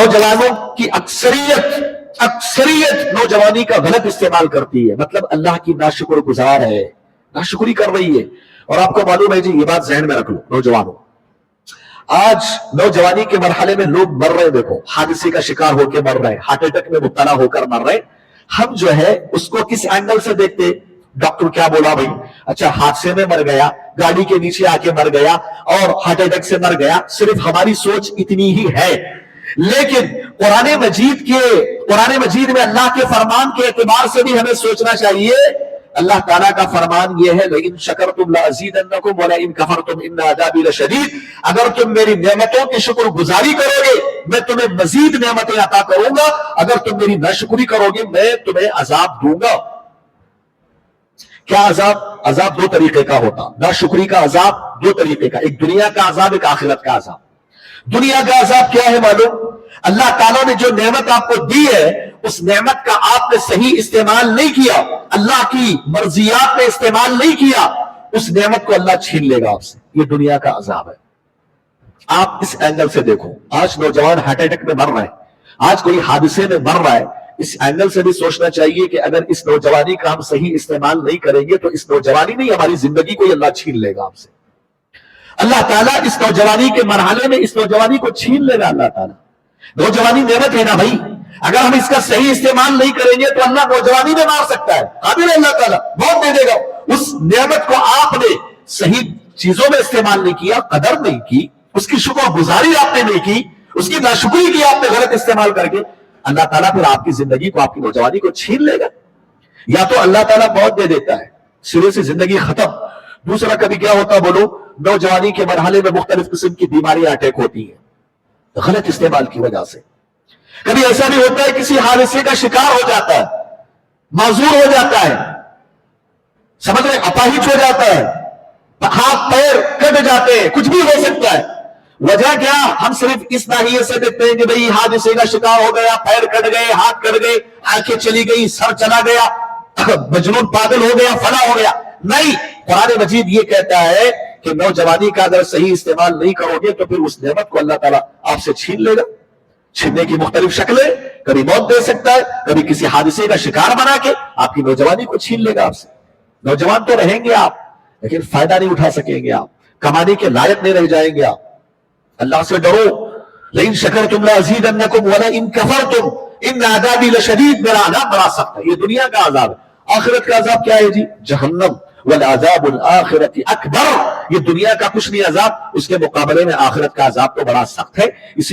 नौजवानों की अक्सरियत नौजवानी का गलत इस्तेमाल करती है, मतलब अल्लाह की नाशुक्र गुजार है, नाशुक्री कर रही है। और आपको मालूम है जी, ये बात जहन में रख लो नौजवानों, आज नौजवानी के मरहले में लोग मर रहे हैं, देखो हादसे का शिकार होकर मर रहे हैं, हार्ट अटैक में मुब्तला होकर मर रहे हैं। हम जो है उसको किस एंगल से देखते, डॉक्टर क्या बोला भाई, अच्छा हादसे में मर गया, गाड़ी के नीचे आके मर गया और हार्ट अटैक से मर गया, सिर्फ हमारी सोच इतनी ही है। लेकिन कुरान मजीद में अल्लाह के फरमान के एतबार से भी हमें सोचना चाहिए। अल्लाह ताला का फरमान यह है, लेकिन शकरतुम लअज़ीदन्नकुम व लइन कफरतुम इन्न अज़ाबी लशदीद, अगर तुम मेरी नेमतों की शुक्र गुजारी करोगे मैं तुम्हें मजीद नेमतें अता करूंगा, अगर तुम मेरी नाशुक्री करोगे मैं तुम्हें अजाब दूंगा। क्या अजाब? अजाब दो तरीके का होता, नाशुक्री का अजाब दो तरीके का, एक दुनिया का अजाब, एक आखिरत का अजाब। दुनिया का अजाब क्या है मालूम? अल्लाह ताला ने जो नेमत आपको दी है उस नेमत का आपने सही इस्तेमाल नहीं किया, अल्लाह की मर्जियात में इस्तेमाल नहीं किया, उस नेमत को अल्लाह छीन लेगा आपसे। ये दुनिया का अजाब है। आप इस एंगल से देखो, आज नौजवान हार्ट अटैक में मर रहा है, आज कोई हादसे में मर रहा है, इस एंगल से भी सोचना चाहिए कि अगर इस नौजवानी का हम सही इस्तेमाल नहीं करेंगे तो इस नौजवानी नहीं, हमारी जिंदगी को अल्लाह छीन लेगा आपसे। अल्लाह ताला इस नौजवानी के मरहले में इस नौजवानी को छीन लेगा अल्लाह ताला। नौजवानी नेमत है ना भाई, अगर हम इसका सही इस्तेमाल नहीं करेंगे तो अल्लाह नौजवानी में मार सकता है, काबिल है अल्लाह ताला, बहुत दे देगा। उस नेमत को आपने सही चीजों में इस्तेमाल नहीं किया, कदर नहीं की, उसकी शुक्रगुजारी आपने नहीं की, उसकी नाशुक्री की आपने गलत इस्तेमाल करके, अल्लाह ताला फिर आपकी जिंदगी को, आपकी नौजवानी को छीन लेगा। या तो अल्लाह ताला मौत दे देता है, सिरे से जिंदगी खत्म। दूसरा कभी क्या होता बोलो, नौजवानी के मरहले में मुख्तलिफ किस्म की बीमारियां अटैक होती हैं गलत इस्तेमाल की वजह से। कभी ऐसा भी होता है किसी हादसे का शिकार हो जाता है, माजूर हो जाता है, समझ रहे, अपाहिज हो जाता है, हाथ पैर कट जाते हैं, कुछ भी हो सकता है। वजह क्या? हम सिर्फ इस नाहिए से देखते हैं कि भाई हादसे का शिकार हो गया, पैर कट गए, हाथ कट गए, आंखें चली गई, सर चला गया, मजनून पागल हो गया, फला हो गया। नहीं, कुरान मजीद ये कहता है कि नौजवानी का अगर सही इस्तेमाल नहीं करोगे तो फिर उस नेमत को अल्लाह ताला आपसे छीन लेगा। छीनने की मुख्तलिफ शक्लें, कभी मौत दे सकता है, कभी किसी हादसे का शिकार बना के आपकी नौजवानी को छीन लेगा आपसे। नौजवान तो रहेंगे आप, लेकिन फायदा नहीं उठा सकेंगे आप, कमाने के लायक नहीं रह जाएंगे आप। अल्लाह से डरो, लेकिन शकरतुम लअज़ीदन्नकुम व लइन कफरतुम इन्न अज़ाबी लशदीद, मेरा अज़ाब बड़ा सख्त है। ये दुनिया का अज़ाब है। आखिरत का अज़ाब क्या है जी? जहन्नम। वल अज़ाबुल आखिरति अकबर, ये दुनिया का कुछ नहीं अज़ाब, उसके मुकाबले में आखिरत का अज़ाब तो बड़ा सख्त है। इसी